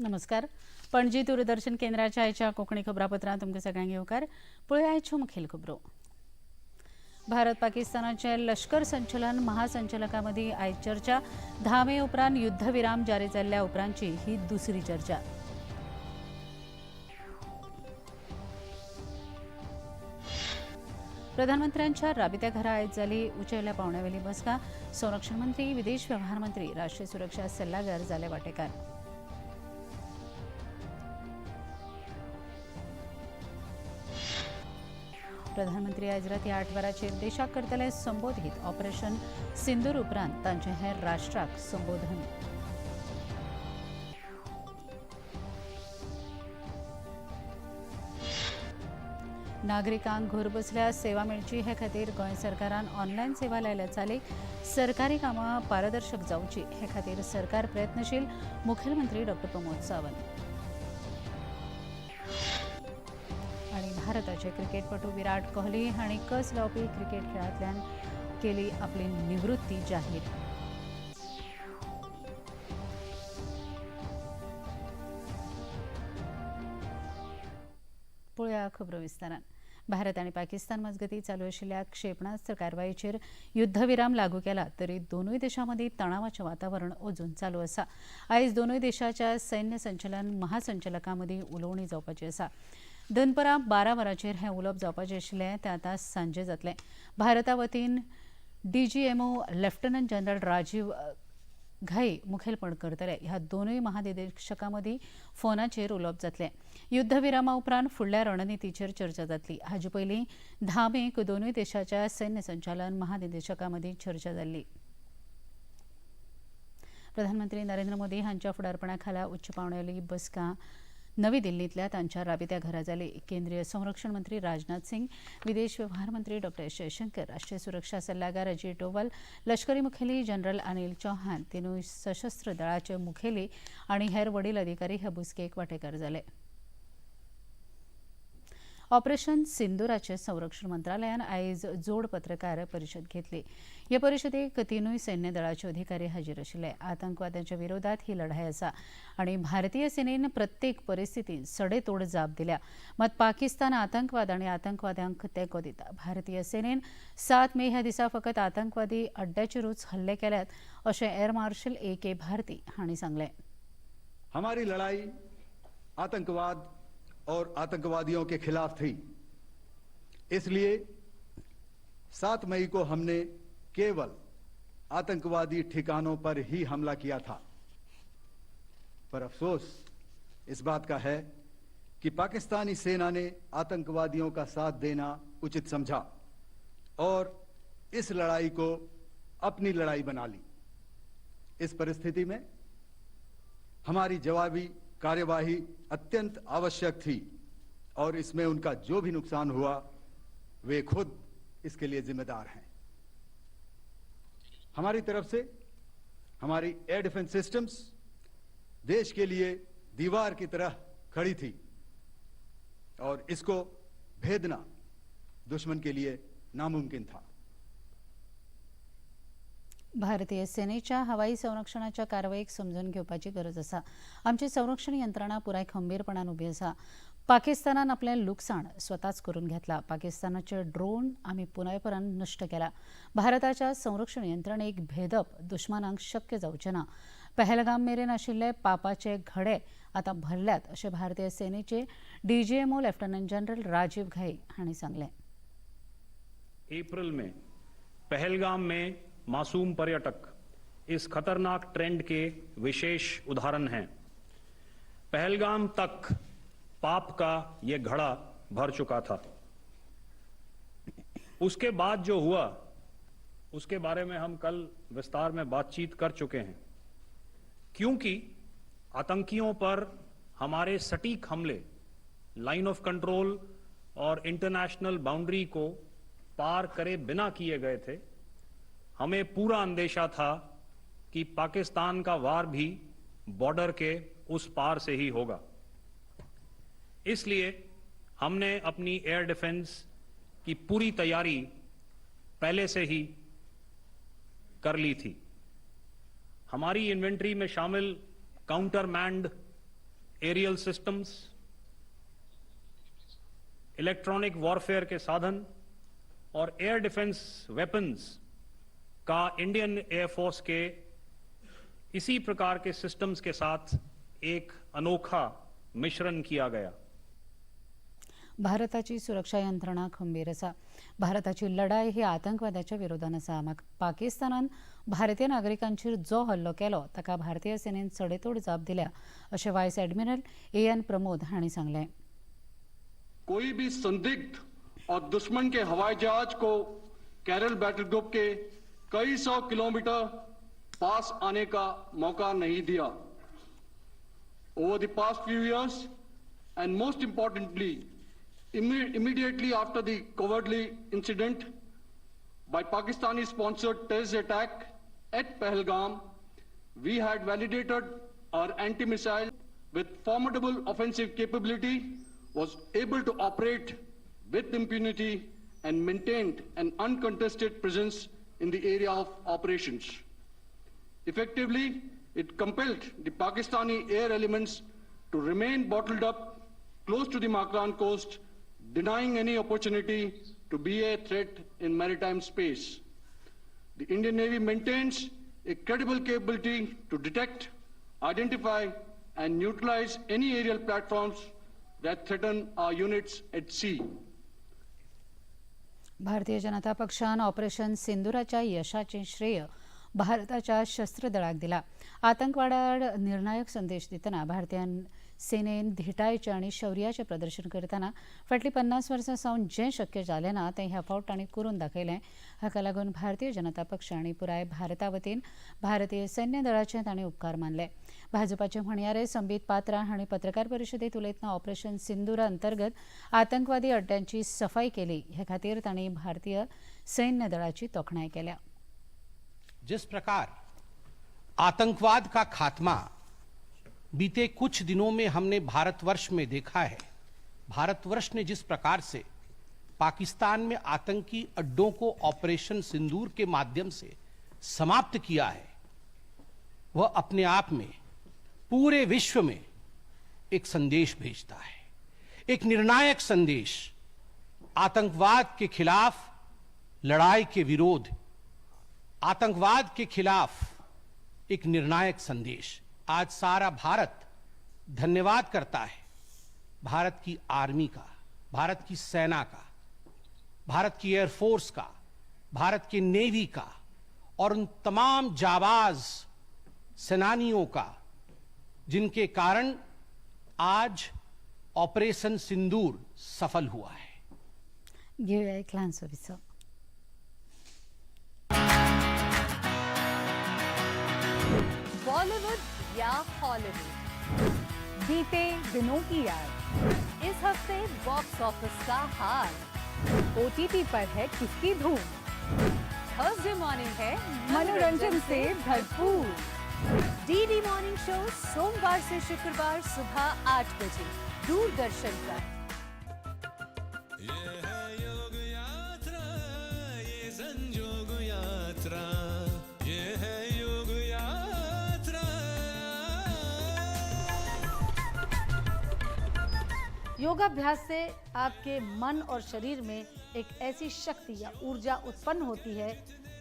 नमस्कार. पणजी दूरदर्शन केंद्राच्या आयच्या कोंकणी खबरापत्रांत तुमकां सगळ्यांक येवकार. पळय आयच्यो मुखेल खबरो. भारत पाकिस्तानाचे लष्कर संचलन महासंचालका मदीं आयज चर्चा. 10 मे उपरांत युद्धविराम जारी जाल्ल्या उपरांतची ही दुसरी चर्चा. प्रधानमंत्र्यांच्या राबित्या घरा आयज जाली उंचेल्या पावंड्यावेली बसका. संरक्षण मंत्री, विदेश वेव्हार मंत्री, राष्ट्रीय सुरक्षा सल्लागार जाले वांटेकार. प्रधानमंत्री आयज राती 8 वरांचेर देशाक करतले संबोधीत. ऑपरेशन सिंदूर उपरांत तांचे हेर राष्ट्राक संबोधन. नागरिकांक घर बसल्या सेवा मेळची हे खातीर गोंय सरकारान ऑनलायन सेवा लायल्या चालीक. सरकारी कामां पारदर्शक जावची हे खातीर सरकार प्रयत्नशील. मुखेलमंत्री डॉ प्रमोद सावंत. आणि भारताचे क्रिकेटपटू विराट कोहली हांणी कस लावपी क्रिकेट खेळांतल्यान केली आपली निवृत्ती जाहीर. पळया खबरो विस्तारान. भारत आनी पाकिस्तान मजगती चालू आशिल्ल्या क्षेपणास्त्र कारवायेचेर युद्धविराम लागू केला तरी दोनूय देशां मदीं तणावाचें वातावरण अजून चालू आसा. आयज दोनूय देशाच्या सैन्य संचलन महासंचालकां मदीं उलोवणी जावपाची आसा. दनपरां 12 वरांचेर हें उलोवप जावपाचें आशिल्लें तें आतां सांजे जातलें. भारता वतीन DGMO लेफ्टनंट जनरल राजीव घाई मुखेलपण करतले. ह्या दोनूय महानिदेशकां मदीं फोनाचेर उलोवप जातलें. युद्धविरामा उपरांत फुडल्या रणनितीचेर चर्चा जातली. हाचे पयलीं 10 मेक दोनूय देशाच्या सैन्य संचालन महानिदेशकां मदीं चर्चा जाल्ली. प्रधानमंत्री नरेंद्र मोदी हांच्या फुडारपणा खाला उच्च पांवड्यावेली बसका नवी दिल्लींतल्या तांच्या राबित्या घरा जाली. केंद्रीय संरक्षण मंत्री राजनाथ सिंग, विदेश वेव्हार मंत्री डॉ जयशंकर, राष्ट्रीय सुरक्षा सल्लागार अजीत डोवाल, लष्करी मुखेली जनरल अनिल चौहान, तिनूय सशस्त्र दळाचे मुखेली आनी हेर वडील अधिकारी ह्या बसकेक वांटेकार जाले. ऑपरेशन सिंदुराचे संरक्षण मंत्रालयान आयज जोड पत्रकार परिशद घेतली. ह्या परिशदेक तिनूय सैन्य दळाचे अधिकारी हाजीर आशिल्ले. आतंकवाद्यांच्या विरोधात ही लढाई आसा आनी भारतीय सेनेन प्रत्येक परिस्थितीत सडेतोड जाप दिल्या. मात पाकिस्तान आतंकवाद आनी आतंकवाद्यांक तेंको दिता. भारतीय सेनेन 7 मे ह्या दिसा फकत आतंकवादी अड्ड्याचेरूच हल्ले केल्यात अशें एअर मार्शल AK भारती हांणी सांगलें. हमारी लड़ाई आतंकवाद और आतंकवादियों के खिलाफ थी. इसलिए 7 मई को हमने केवल आतंकवादी ठिकानों पर ही हमला किया था. पर अफसोस इस बात का है कि पाकिस्तानी सेना ने आतंकवादियों का साथ देना उचित समझा और इस लड़ाई को अपनी लड़ाई बना ली. इस परिस्थिति में हमारी जवाबी कार्यवाही अत्यंत आवश्यक थी और इसमें उनका जो भी नुकसान हुआ वे खुद इसके लिए जिम्मेदार हैं. हमारी तरफ से हमारी एयर डिफेंस सिस्टम्स देश के लिए दीवार की तरह खड़ी थी और इसको भेदना दुश्मन के लिए नामुमकिन था. भारतीय सेनेच्या हवाई संरक्षणाच्या कारवायेक समजून घेवपाची गरज आसा. आमची संरक्षण यंत्रणा पुराय खंबीरपणान उबी आसा. पाकिस्तानान आपलें लुकसाण स्वताच करून घेतला. पाकिस्तानाचे ड्रोन आमी पुरायपणान नश्ट केला. भारताच्या संरक्षण यंत्रणेक भेदप दुश्मनांक शक्य जावचें ना. पहलगाम मेरेन आशिल्ले पापाचे घडे आतां भरल्यात अशें भारतीय सेनेचे DGMO लेफ्टनंट जनरल राजीव घाई हांणी सांगलें. अप्रैल में पहलगाम में मासूम पर्यटक इस खतरनाक ट्रेंड के विशेष उदाहरण हैं. पहलगाम तक पाप का ये घड़ा भर चुका था. उसके बाद जो हुआ उसके बारे में हम कल विस्तार में बातचीत कर चुके हैं. क्योंकि आतंकियों पर हमारे सटीक हमले लाइन ऑफ कंट्रोल और इंटरनेशनल बाउंड्री को पार करे बिना किए गए थे, हमें पूरा अंदेशा था कि पाकिस्तान का वार भी बॉर्डर के उस पार से ही होगा. इसलिए हमने अपनी एयर डिफेंस की पूरी तैयारी पहले से ही कर ली थी. हमारी इन्वेंट्री में शामिल counter manned aerial systems, electronic warfare के साधन और एयर डिफेंस वेपन्स का इंडियन एयरफोर्स के इसी प्रकार के सिस्टम्स के साथ एक अनोखा मिश्रण किया गया। भारताची सुरक्षा यंत्रणा खंबीर आसा। भारताची लढाई ही आतंकवादाच्या विरोधान आसा। पाकिस्तानान भारतीय नागरिकांचेर जो हल्लो केलो ताका भारतीय सेनेन सडेतोड जाप दिल्या अशें व्हायस एडमिरल AN प्रमोद हांणी सांगलें। कोई भी संदिग्ध और दुश्मन के हवाई जहाज को कैरल बैटल ग्रुप के कई सौ किलोमीटर पास आने का मौका नहीं दिया। Over the past few years, and most importantly, immediately after the cowardly incident by Pakistani-sponsored terrorist attack at Pahalgam, we had validated our anti-missile with formidable offensive capability, was able to operate with impunity and maintained an uncontested presence in the area of operations. Effectively, it compelled the Pakistani air elements to remain bottled up close to the Makran coast, denying any opportunity to be a threat in maritime space. The Indian Navy maintains a credible capability to detect, identify, and neutralize any aerial platforms that threaten our units at sea. Bharatiya Janata पक्षान operation सिंदुराच्या यशाचे श्रेय भारताच्या शस्त्र दळाक दिला। आतंकवाडाआड निर्णायक संदेश दितना भारतीय सेनेन धिटायेचें आनी शौर्याचें प्रदर्शन करतना फाटलीं 50 वर्सां सावन जें शक्य जालें ना तें ह्या फावट तांणी करून दाखयलें। हाका लागून भारतीय जनता पक्ष आनी पुराय भारता वतीन भारतीय सैन्य दळाचे तांणी उपकार मानले। भाजपाचे म्हणयारे संबीत पात्रा हांणी पत्रकार परिशदेंत उलयतना ऑपरेशन सिंदुरा अंतर्गत आतंकवादी अड्ड्यांची सफाई केली हे खातीर तांणी भारतीय सैन्य दळाची तोखणाय केल्या। जिस प्रकार आतंकवाद का खात्मा बीते कुछ दिनों में हमने भारतवर्ष में देखा है, भारतवर्ष ने जिस प्रकार से पाकिस्तान में आतंकी अड्डों को ऑपरेशन सिंदूर के माध्यम से समाप्त किया है, वह अपने आप में पूरे विश्व में एक संदेश भेजता है, एक निर्णायक संदेश। आतंकवाद के खिलाफ लड़ाई के विरोध, आतंकवाद के खिलाफ एक निर्णायक संदेश। आज सारा भारत धन्यवाद करता है भारत की आर्मी का, भारत की सेना का, भारत की एयरफोर्स का, भारत की नेवी का और उन तमाम जाबाज सेनानियों का जिनके कारण आज ऑपरेशन सिंदूर सफल हुआ है। घेऊया एक लहानसो विसव। बॉलीवुड या हॉलीवुड, बीते दिनों की याद, इस हफ्ते बॉक्स ऑफिस का हाल, OTT पर है किसकी धूम, थर्सडे मॉर्निंग है मनोरंजन से भरपूर। DD मॉर्निंग शो सोमवार से शुक्रवार सुबह 8 बजे दूरदर्शन पर। ये है योग यात्रा, ये संयोग यात्रा, ये है योग यात्रा। योगाभ्यास से आपके मन और शरीर में एक ऐसी शक्ति या ऊर्जा उत्पन्न होती है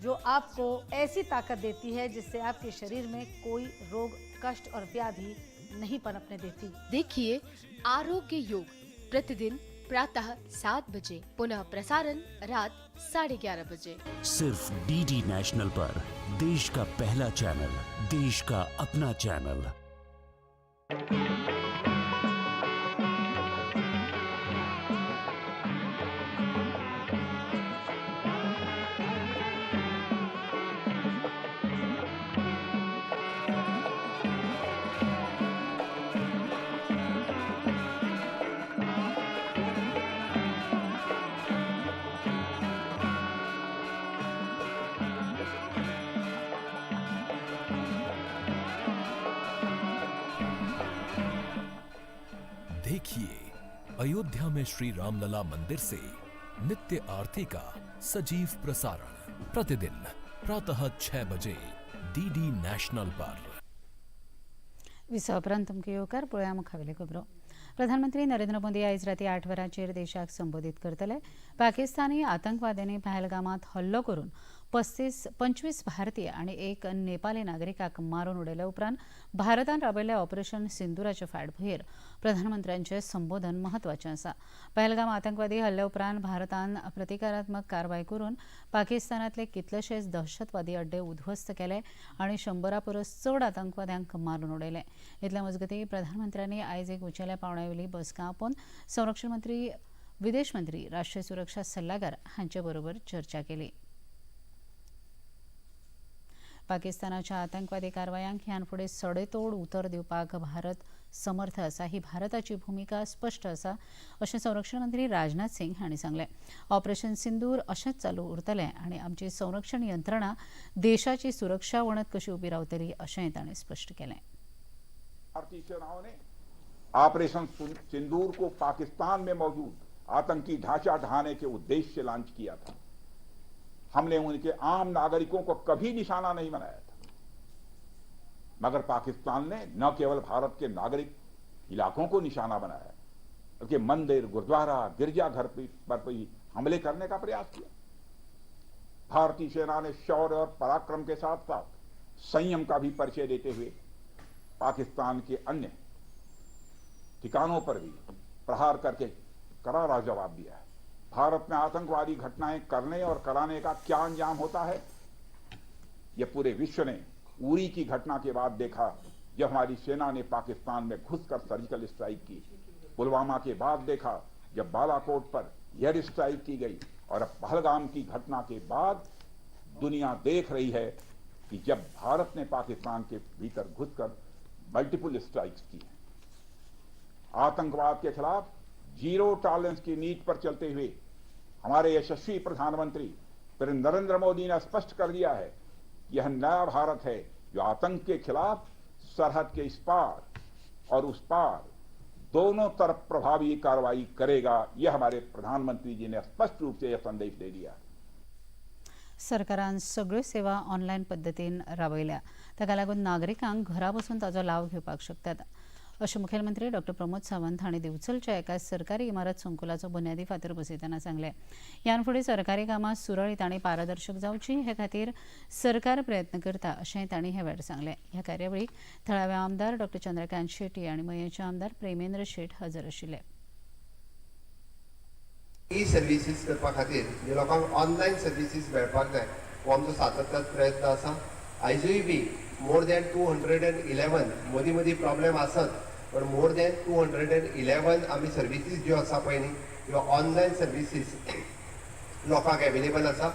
जो आपको ऐसी ताकत देती है जिससे आपके शरीर में कोई रोग, कष्ट और व्याधि नहीं पनपने देती। देखिए आरोग्य योग प्रतिदिन प्रातः 7 बजे, पुनः प्रसारण रात 11:30 बजे, सिर्फ DD नेशनल पर। देश का पहला चैनल, देश का अपना चैनल। देखिए अयोध्या में श्री रामलला मंदिर से नित्य आरती का सजीव प्रसारण प्रतिदिन प्रातः 6 बजे DD नेशनल पर। विसा उपरांत तुमकां येवकार पळोवया मुखावेल्यो खबरो. प्रधानमंत्री नरेंद्र मोदी आयज राती 8 वरांचेर देशाक संबोधीत करतले. पाकिस्तानी आतंकवाद्यांनी पहलगामात हल्लो करून 25 भारतीय आनी एक नेपाली नागरिकाक मारून उडयल्या उपरांत भारतान राबयल्ल्या ऑपरेशन सिंदुराचे फाटभुंयेर प्रधानमंत्र्यांचें संबोधन म्हत्वाचें आसा. पहलगाम आतंकवादी हल्ल्या उपरांत भारतान प्रतिकारात्मक कारवाय करून पाकिस्तानांतले कितलेशेच दहशतवादी अड्डे उध्वस्त केले आनी 100 परस चड आतंकवाद्यांक मारून उडयले. इतल्या मजगतीं प्रधानमंत्र्यांनी आयज एक उंचेल्या पावंड्यावेली बसका आपोवन संरक्षण मंत्री, विदेश मंत्री, राष्ट्रीय सुरक्षा सल्लागार हांचे बरोबर चर्चा केली. पाकिस्तानाच्या आतंकवादी कारवायांक ह्यान फुडें सडेतोड उतर दिवपाक भारत समर्थ आसा. ही भारताची भूमिका स्पश्ट आसा अशें संरक्षण मंत्री राजनाथ सिंग हांणी सांगलें. ऑपरेशन सिंदूर अशेंच चालू उरतलें आनी आमची संरक्षण यंत्रणा देशाची सुरक्षा वणत कशी उबी रावतली अशेंय ताणें स्पश्ट केलें. भारतीय सेनाओं ने ऑपरेशन सिंदूर को पाकिस्तान में मौजूद आतंकी ढांचा ढहाने के उद्देश्य से लॉन्च किया था. हमने उनके आम नागरिकों को कभी निशाना नहीं बनाया था, मगर पाकिस्तान ने न केवल भारत के नागरिक इलाकों को निशाना बनाया, बल्कि मंदिर, गुरुद्वारा, गिरजाघर पर भी हमले करने का प्रयास किया. भारतीय सेना ने शौर्य और पराक्रम के साथ साथ संयम का भी परिचय देते हुए पाकिस्तान के अन्य ठिकानों पर भी प्रहार करके करारा जवाब दिया है. भारत में आतंकवादी घटनाएं करने और कराने का क्या अंजाम होता है, यह पूरे विश्व ने उरी की घटना के बाद देखा, जब हमारी सेना ने पाकिस्तान में घुसकर सर्जिकल स्ट्राइक की. पुलवामा के बाद देखा जब बालाकोट पर एयर स्ट्राइक की गई, और अब पहलगाम की घटना के बाद दुनिया देख रही है कि जब भारत ने पाकिस्तान के भीतर घुसकर मल्टीपल स्ट्राइक्स की हैं. आतंकवाद के खिलाफ जीरो टॉलरेंस की नीति पर चलते हुए हमारे यशस्वी प्रधानमंत्री नरेंद्र मोदी ने स्पष्ट कर दिया है कि यह नया भारत है जो आतंक के खिलाफ सरहद के इस पार और उस पार दोनों तरफ प्रभावी कार्रवाई करेगा. यह हमारे प्रधानमंत्री जी ने स्पष्ट रूप से यह संदेश दे दिया. सरकारान सगळ्यो सेवा ऑनलायन पद्दतीन राबयल्या. ताका लागून नागरिकांक घरा बसून ताचो लाव घेवपाक शकतात अशें मुखेलमंत्री डॉ प्रमोद सावंत हांणी दिवचलच्या एका सरकारी इमारत संकुलाचो बुन्यादी फातर बसयतना सांगलें. ह्यान फुडें सरकारी कामां सुरळीत आनी पारदर्शक जावची हे खातीर सरकार प्रयत्न करता अशेंय तांणी हे वेळार सांगलें. ह्या कार्यावळीक थळावे आमदार डॉ चंद्रकांत शेट्टी आनी मयेंचे आमदार प्रेमेंद्र शेट हजर आशिल्ले. ई सर्विसीस करपा खातीर जे लोकांक ऑनलायन सर्विसीस मेळपाक जाय हो आमचो सातत्यान प्रयत्न आसा. आयजूय बी मोर दॅन 211 मदीं मदीं प्रॉब्लेम आसत, पण मोर दॅन 211 आमी सर्विसीस ज्यो आसा पळय न्ही ह्यो ऑनलायन सर्विसीस लोकांक अवेलेबल आसा.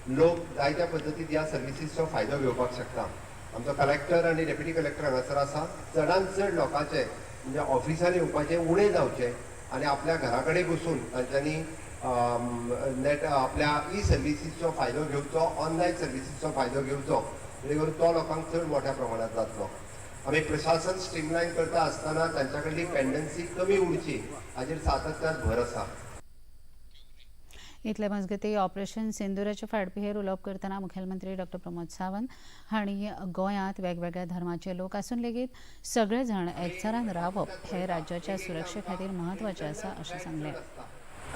लोक जायत्या पद्दतीन ह्या सर्विसीसचो फायदो घेवपाक शकता. आमचो कलेक्टर आनी डेप्युटी कलेक्टर हांगासर आसा. चडांत चड लोकांचे म्हणजे ऑफिसान येवपाचें उणें जावचें आनी आपल्या घरा कडेन बसून तांच्यांनी नेट आपल्या ई सर्विसीसचो फायदो घेवचो, ऑनलायन सर्विसीसचो फायदो घेवचो, म्हणजे करून तो लोकांक चड मोठ्या प्रमाणात जातलो. आमी प्रशासन स्ट्रीमलायन करता आसतना तांच्या कडली पेंडन्सी कमी उरची हाचेर सातत्यान भर आसा. इतले मजगतीं ऑपरेशन सिंदुराचे फाटभुंयेर उलोवप करतना मुखेलमंत्री डॉ प्रमोद सावंत हांणी गोंयांत वेगवेगळ्या धर्माचे लोक आसून लेगीत सगळे जाण एकचारान रावप हे राज्याच्या सुरक्षे खातीर म्हत्वाचें आसा अशें सांगलें.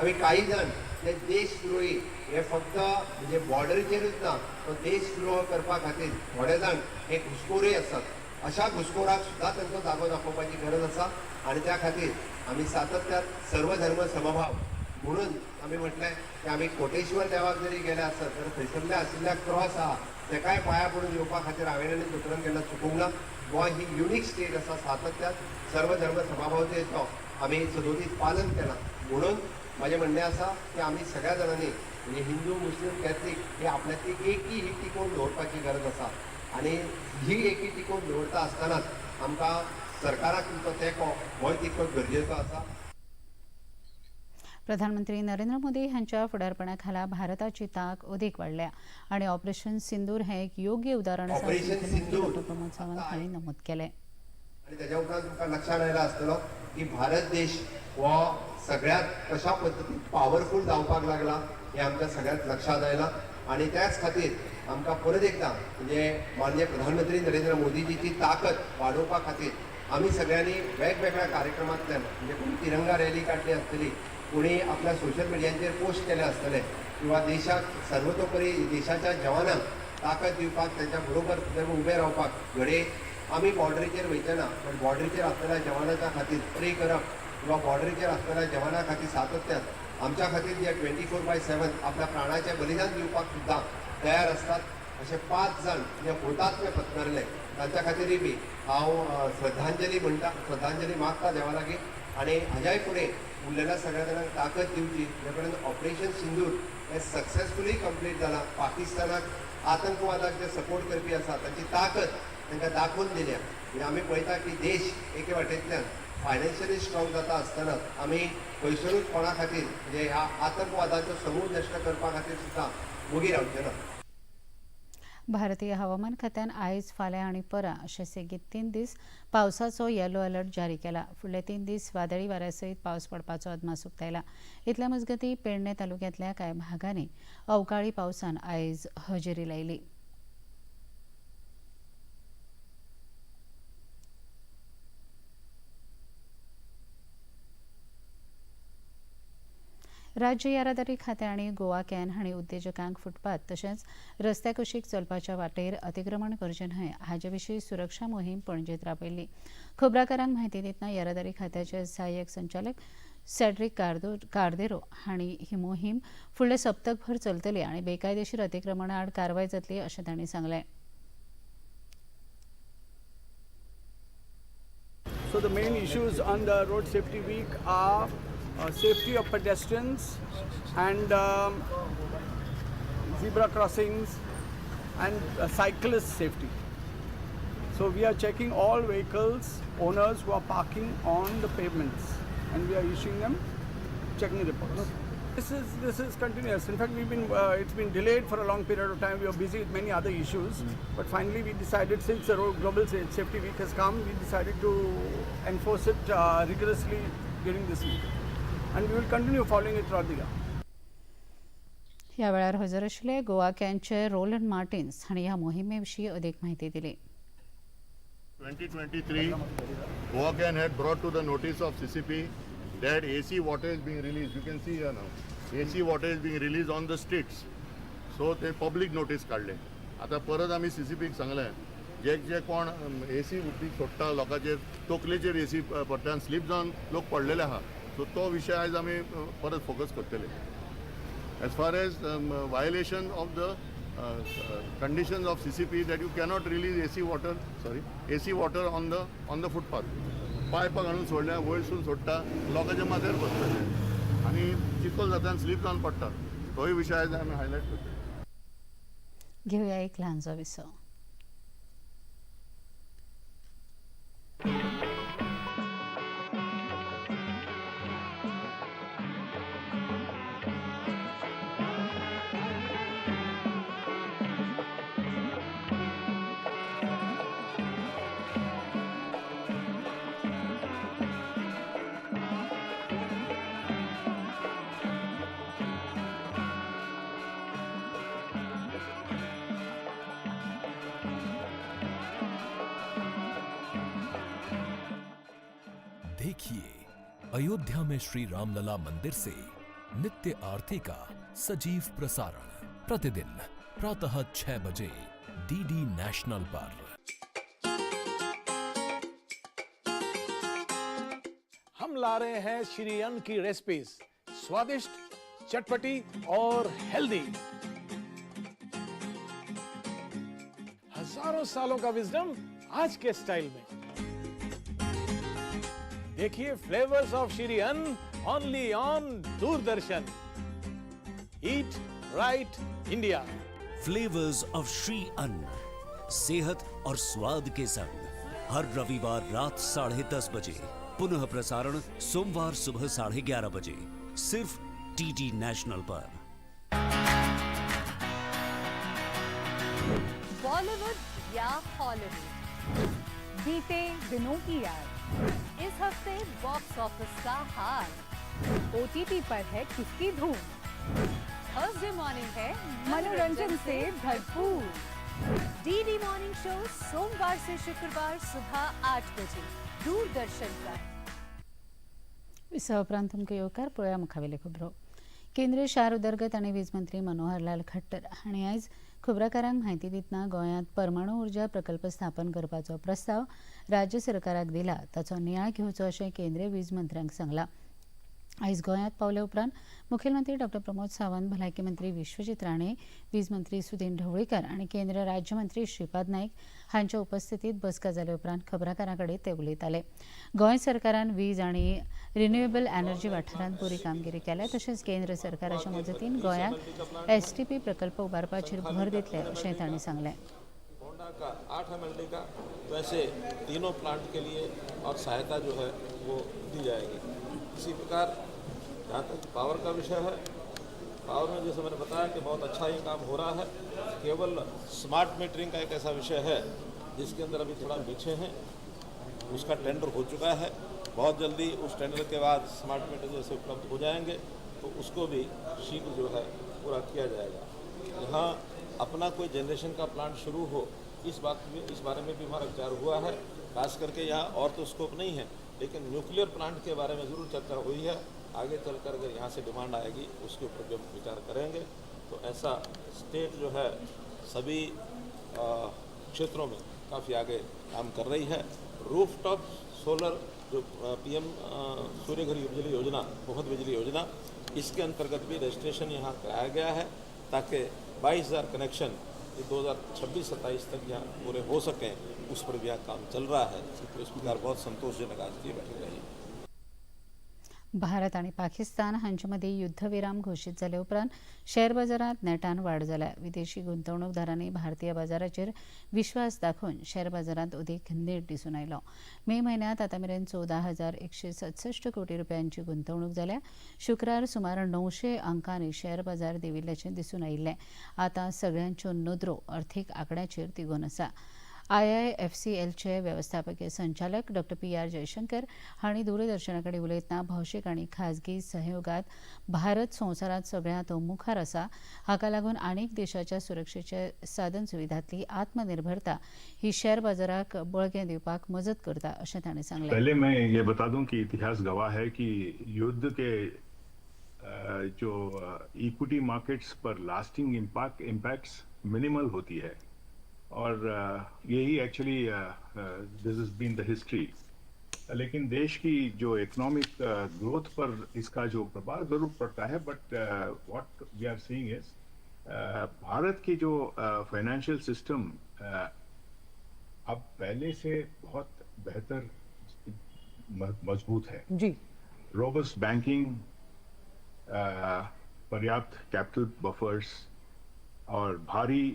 आमी काही जाण जे देशद्रोही हे फक्त म्हणजे बॉर्डरीचेरूच ना, तो देशद्रोह करपा खातीर थोडे जाण हे घुसखोरूय आसात. अशा घुसखोराक सुद्दां तांचो जागो दाखोवपाची गरज आसा आनी त्या खातीर आमी सातत्यान सर्वधर्म समभाव म्हणून आमी म्हटलें की आमी कोटेश्वर देवाक जरी गेले आसत तर थंयसरल्या आशिल्ल्या क्रॉस आहा तेकाय पांया पडून येवपा खातीर हांवें आनी दुसऱ्यान केन्ना चुकूंक ना. गोंय ही युनीक स्टेट आसा. सातत्यान सर्वधर्म समभावाचें आमी सदोदीत पालन केलां. म्हणून माझे म्हणणे आसा की आमी सगळ्या जाणांनी म्हणजे हिंदू, मुस्लीम, कॅथलीक हे आपल्यातली एकी ही टिकोवन दवरपाची गरज आसा. आनी ही एकी टिकोवन दवरता आसतनाच आमकां सरकाराक तुमचो तेंको होय तितकोच गरजेचो आसा. प्रधानमंत्री नरेंद्र मोदी हांच्या फुडारपणा खाला भारताची तांक अदीक वाडल्या आनी ऑपरेशन सिंदूर हें एक योग्य उदाहरण आसा अशें डॉ प्रमोद सावंत हांणी नमूद केलें. आणि त्याच्या उपरांत तुमकां लक्षात आयला आसतलो की भारत देश हो सगळ्यात कशा पद्दतीन पॉवरफूल जावपाक लागला हे आमच्या सगळ्यात लक्षात आयला. आणि त्याच खातीर आमकां परत एकदा म्हणजे माननीय प्रधानमंत्री नरेंद्र मोदीजीची ताकद वाडोवपा खातीर आम्ही सगळ्यांनी वेगवेगळ्या कार्यक्रमांतल्यान म्हणजे कोणी तिरंगा रॅली काढली आसतली, कोणी आपल्या सोशल मिडियाचेर पोस्ट केले आसतले किंवा देशाक सर्वतोपरी देशाच्या जवानांक ताकद दिवपाक त्यांच्या बरोबर उबे रावपाक घडये आमी बॉर्डरीचेर वयतना पण बॉर्डरीचेर आसलेल्या जवानांच्या खातीर प्रे करप किंवा बॉर्डरीचेर आसलेल्या जवानां खातीर सातत्यान आमच्या खातीर जे 24/7 आपल्या प्राणाचें बलिदान दिवपाक सुद्दां तयार असतात असे 5 जण जे हुतात्मे पत्करले तांच्या खातीरय बी हांव श्रद्धांजली मागता देवा लागीं आनी हाज्याय फुडें उरलेल्या सगळ्या जाणांक ताकद दिवची जे पर्यंत ऑपरेशन सिंदूर हें सक्सेसफुली कंप्लीट जालां. पाकिस्तानाक आतंकवादाक जे सपोर्ट करपी आसा तांची ताकद तांकां दाखोवन दिल्या. म्हणजे आमी पळयता की देश एके वाटेंतल्यान फायनान्शियली स्ट्रॉंग जाता आसतना आमी खंयसरूच कोणा खातीर म्हणजे ह्या आतंकवादाचो समूळ नश्ट करपा खातीर सुद्दां मुगी रावचे ना. भारतीय हवामान खात्यान आयज फाल्यां आनी परां अशे सेगीत 3 दीस पावसाचो येलो अलर्ट जारी केला. फुडले 3 दीस वादळी वाऱ्या सयत पावस पडपाचो अदमास उक्तायला. इतल्या मजगतीं पेडणे तालुक्यांतल्या कांय भागांनी अवकाळी पावसान आयज हजेरी लायली. राज्य येरादारी खातें आनी गोवा कॅन हांणी उद्देजकांक फुटपाथ तशेंच रस्त्या कुशीक चलपाच्या वाटेर अतिक्रमण करचे न्हय हाचे विशीं सुरक्षा मोहीम पणजेंत राबयल्ली. खबराकारांक म्हायती दितना येरादारी खात्याचे सहाय्यक संचालक सॅड्रिक कार्देरो हांणी ही मोहीम फुडले सप्तकभर चलतली आनी बेकायदेशीर अतिक्रमणा आड कारवाय जातली अशें तांणी सांगलें. So the main issues on the Road Safety Week are safety of pedestrians and zebra crossings and cyclist safety. So we are checking all vehicles owners who are parking on the pavements and we are issuing them checking reports. This is continuous. In fact, it's been delayed for a long period of time. We were busy with many other issues, but finally we decided, since the Global Safety Week has come, we decided to enforce it rigorously during this week, and we will continue following it throughout the year. ह्या वेळार हजर आशिल्ले Goa कॅनचे Roland Martins हांणी ह्या मोहिमे विशीं अदीक म्हायती दिली. 2023, Goa Can had brought to the notice of CCP that AC water is being released. You can see here now. AC water is being released on the streets. So they public notice काढले. आता परत आम्ही CCPक सांगले जे कोण AC उदीक सोडटा लोकांचेर तकलेचेर AC पडटा स्लीप जावन लोक पडलेले आहा. सो तो विशय आज आमी परत फोकस करतले. As far as violation of the conditions of CCP that you cannot release AC water on the footpath. Pipe घालून सोडल्या वयरसून सोडटा लोकांच्या माथ्यार बसतले आनी चिखल जाता स्लीप जावन पडटा. तोय विशय आज आमी हायलायट करतले. घेवया एक ल्हानसो विसो. देखिए अयोध्या में श्री रामलला मंदिर से नित्य आरती का सजीव प्रसारण प्रतिदिन प्रातः 6 बजे डीडी नेशनल पर. हम ला रहे हैं श्री अन्न की रेसिपीज, स्वादिष्ट, चटपटी और हेल्दी. हजारों सालों का विजडम आज के स्टाइल में. देखिए फ्लेवर्स ऑफ श्री अन्न only on Doordarshan. Eat right India. Flavours of Shri अन्न, सेहत और स्वाद के संग हर रविवार रात 10:30 बजे, पुनः प्रसारण सोमवार सुबह 11:30 बजे, सिर्फ टीटी नेशनल पर. बॉलीवुड या हॉलीवुड, बीते दिनों की याद. इस हफ्ते बॉक्स ऑफिस का हाल. ओटीटी पर है किसकी धूम. थर्सडे मॉर्निंग है मनोरंजन से भरपूर. डीडी मॉर्निंग शो सोमवार से शुक्रवार सुबह 8 बजे दूरदर्शन पर विसा उपरांत तुमकां येवकार पळोवया मुखावेले खबरो. केंद्रीय शार उदरगत आनी वीज मंत्री मनोहरलाल खट्टर हांणी आयज खबराकारांक म्हायती दितना गोंयांत परमाणु उर्जा प्रकल्प स्थापन करपाचो प्रस्ताव राज्य सरकाराक दिला ताचो नियाळ घेवचो अशें केंद्रीय वीज मंत्र्यांक सांगलां. आयज गोंयांत पावले उपरांत मुखेलमंत्री डॉ प्रमोद सावंत, भलायकी मंत्री विश्वजीत राणे, वीज मंत्री सुदीन ढवळीकर आनी केंद्रीय राज्यमंत्री श्रीपाद नायक हांच्या उपस्थितीत बसका जाले उपरांत खबराकारां कडेन ते उलयताले. गोंय सरकारान वीज आनी रिन्युएबल एनर्जी वाठारांत बरी कामगिरी केल्या तशेंच केंद्र सरकाराच्या मजतीन गोंयांत एसटीपी प्रकल्प उबारपाचेर भर दितले अशें तांणी सांगलें. होंडा का 8 MLD का, तो ऐसे तीनों प्लांट के लिए और सहायता जो है वो दी जाएगी. इसी प्रकार जहाँ तक पावर का विषय है, पावर में जैसे मैंने बताया कि बहुत अच्छा ही काम हो रहा है. केवल स्मार्ट मीटरिंग का एक ऐसा विषय है जिसके अंदर अभी थोड़ा पीछे हैं. उसका टेंडर हो चुका है. बहुत जल्दी उस टेंडर के बाद स्मार्ट मीटर जैसे उपलब्ध हो जाएंगे तो उसको भी शीघ्र जो है पूरा किया जाएगा. यहाँ अपना कोई जनरेशन का प्लांट शुरू हो इस बारे में भी हमारा विचार हुआ है. खास करके यहाँ और तो स्कोप नहीं है, लेकिन न्यूक्लियर प्लांट के बारे में ज़रूर चर्चा हुई है. आगे चलकर अगर यहाँ से डिमांड आएगी उसके ऊपर भी हम विचार करेंगे. तो ऐसा स्टेट जो है सभी क्षेत्रों में काफ़ी आगे काम कर रही है. रूफटॉप सोलर जो PM सूर्य घर बिजली योजना, मुफ्त बिजली योजना, इसके अंतर्गत भी रजिस्ट्रेशन यहाँ कराया गया है ताकि 22,000 कनेक्शन 2026-27 तक यहाँ पूरे हो सकें. उस पर भी यहाँ काम चल रहा है. तो इस प्रकार बहुत संतोषजनक आज की बैठक रही. भारत आनी पाकिस्तान हांचे मदीं युद्धविराम घोशीत जाले उपरांत शेअर बाजारांत नेटान वाड जाल्या. विदेशी गुंतवणूकदारांनी भारतीय बाजाराचेर विश्वास दाखोवन शेअर बाजारांत अदीक नेट दिसून आयलो. मे म्हयन्यांत आतां मेरेन 14,167 कोटी रुपयांची गुंतवणूक जाल्या. शुक्रार सुमार 900 अंकांनी शेअर बाजार देंविल्ल्याचें दिसून आयिल्लें. आतां सगळ्यांच्यो नदरो अर्थीक आंकड्याचेर तिगोवन आसा. IIFCLचे वेवस्थापकीय संचालक डॉ PR जयशंकर हांणी दूरदर्शना कडेन उलयतना भौशीक आनी खाजगी सहयोगात भारत संवसारांत सगळ्यांत मुखार आसा. हाका लागून आनीक देशाच्या सुरक्षेचे साधन सुविधांतली आत्मनिर्भरता ही शेअर बाजाराक बळगें दिवपाक मजत करता अशें तांणी सांगलें. पहले मैं ये बता दूं कि इतिहास गवाह है कि युद्ध के जो इक्विटी मार्केट्स पर लास्टिंग इम्पैक्ट्स मिनिमल होती है और यही actually this is been the history. लेकिन देश की जो इकोनॉमिक ग्रोथ पर इसका जो प्रभाव जरूर पड़ता है. But what we are seeing is Bharat की जो फाइनेंशियल सिस्टम अब पहले से बहुत बेहतर मजबूत है जी. रोबस्ट बैंकिंग, पर्याप्त कैपिटल बफर्स और भारी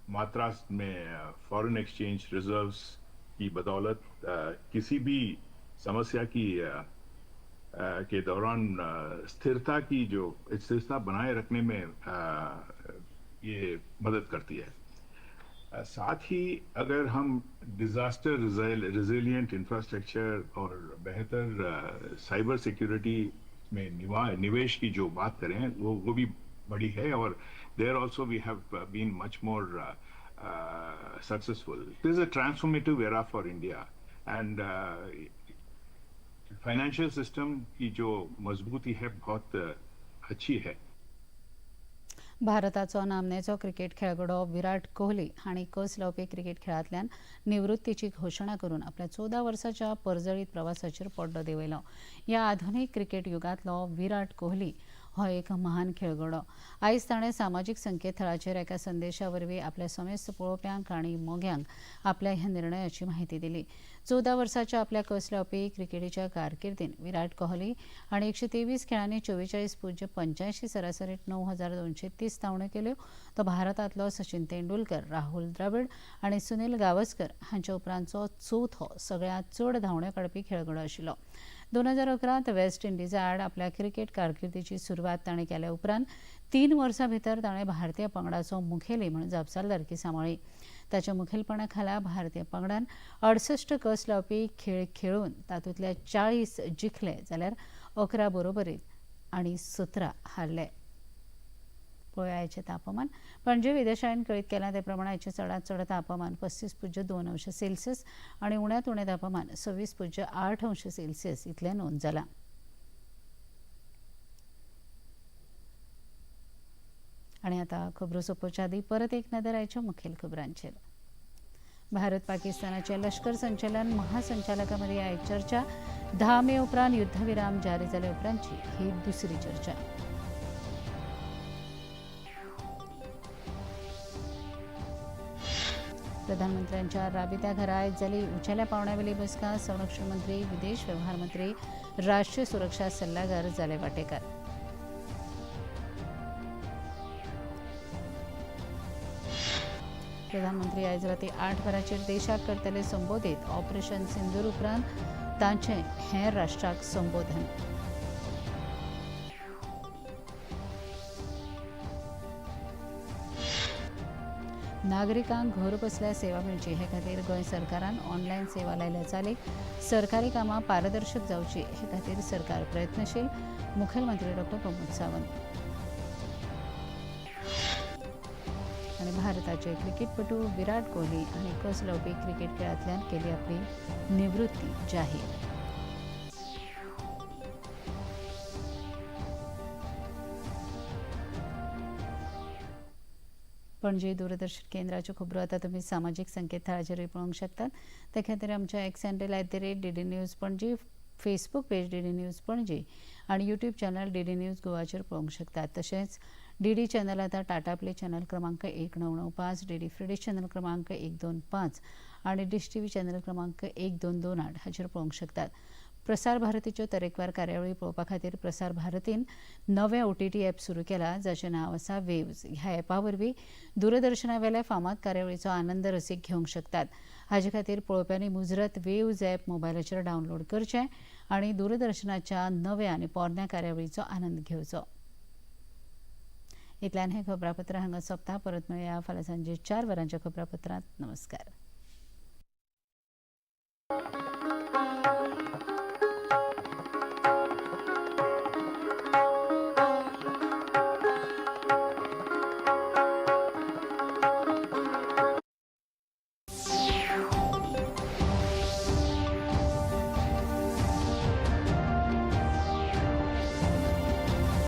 मात्रा में फॉरेन एक्सचेंज रिजर्व्स की बदौलत किसी भी समस्या की के दौरान स्थिरता बनाए रखने में ये मदद करती है. साथ ही अगर हम डिजास्टर रेजिलिएंट इंफ्रास्ट्रक्चर और बेहतर साइबर सिक्योरिटी में निवेश की जो बात करें वो भी बड़ी है. और there also we have been much more successful. This is a transformative era for India and financial system की जो मजबूती है बहुत अच्छी है. भारताचो नामनेचो क्रिकेट खेळगडो विराट कोहली हांणी कस लावपी क्रिकेट खेळांतल्यान निवृत्तीची घोशणा करून आपल्या 14 वर्सांच्या परजळीत प्रवासाचेर पड्डो देंवयलो. ह्या आधुनीक क्रिकेट युगांतलो विराट कोहली हो एक महान खेळगडो. आयज ताणें सामाजीक संकेतथळाचेर एका संदेशा वरवीं आपल्या समेस्त पळोवप्यांक आनी मोग्यांक आपल्या ह्या निर्णयाची म्हायती दिली. 14 वर्सांच्या आपल्या कस लावपी क्रिकेटीच्या कारकिर्दीन विराट कोहली हांणी 123 खेळांनी 44.85 सरासरीत 9,230 धांवड्यो केल्यो. तो भारतांतलो सचिन तेंडुलकर, राहुल द्रविड आनी सुनील गावस्कर हांच्या उपरांतचो चवथो सगळ्यांत चड धांवड्यो काडपी खेळगडो आशिल्लो. 2011 वेस्ट इंडिजा आड आपल्या क्रिकेट कारकिर्दीची सुरवात ताणें केल्या उपरांत 3 वर्सां भितर ताणें भारतीय पंगडाचो मुखेली म्हूण जबाबदारी सांबाळ्ळी. ताच्या मुखेलपणा खाला भारतीय पंगडान 68 कस लावपी खेळ खेळून तातूंतले 40 जिखले जाल्यार 11 बरोबरीत आनी 17 हारले. पळयाचें तापमान पणजे वेधशाळेन कळीत केलां ते प्रमाण आयचें चडांत चड तापमान 35.2 आनी उण्यांत उणें तापमान 26.8 इतलें नोंद जालां. आनी आतां खबरो सोंपोवचे आदीं परत एक नदर आयच्या मुखेल खबरांचेर. भारत पाकिस्तानाचे लश्कर संचालन महासंचालका मदीं आयज चर्चा. 10 मे उपरांत युद्धविराम जारी जाले उपरांतची ही दुसरी चर्चा. प्रधानमंत्र्यांच्या राबित्या घरा आयज जाली उंचेल्या पावंड्यावेली बसका. संरक्षण मंत्री, विदेश वेव्हार मंत्री, राष्ट्रीय सुरक्षा सल्लागार जाले वांटेकार. प्रधानमंत्री आयज राती 8 वरांचेर देशाक करतले संबोधीत. ऑपरेशन सिंदूर उपरांत तांचें हेर राष्ट्रांक संबोधन. नागरिकांक घर बसल्या सेवा मेळची हे खातीर गोंय सरकारान ऑनलायन सेवा लायल्या चालीक. सरकारी कामां पारदर्शक जावची हे खातीर सरकार प्रयत्नशील. मुखेलमंत्री डॉ. प्रमोद सावंत. आनी भारताचे क्रिकेटपटू विराट कोहली आनी कस लावपी क्रिकेट खेळांतल्यान केली आपली निवृत्ती जाहीर. पणजी दूरदर्शन केंद्राच्यो खबरो आतां तुमी सामाजीक संकेतथळाचेरूय पळोवंक शकतात. ते खातीर आमच्या x handle @DD news Panaji, Facebook page DD news Panaji आनी यूट्यूब चॅनल DD न्यूज गोवाचेर पळोवंक शकतात. तशेंच DD चॅनल आतां टाटा प्ले चॅनल क्रमांक 1995, DD फ्री डिश चॅनल क्रमांक 125 आनी डिश TV चॅनल क्रमांक 1228 हाचेर पळोवंक शकतात. प्रसार भारतीच्यो तरेकवार कार्यावळी पळोवपा खातीर प्रसार भारतीन नवें OTT ॲप सुरू केलां जाचें नांव आसा वेव्स. ह्या ॲपा वरवीं दूरदर्शना वेल्या फामाद कार्यावळीचो आनंद रसीक घेवंक शकतात. हाचे खातीर पळोवप्यांनी मुजरत वेव्स ॲप मोबायलाचेर डावनलोड करचें आनी दूरदर्शनाच्या नव्या आनी पोरन्या कार्यावळीचो आनंद घेवचो. इतल्यान हें खबरापत्र हांगा सोंपता. परत मेळया फाल्यां सांजे 4 वरांच्या खबरापत्रांत. नमस्कार.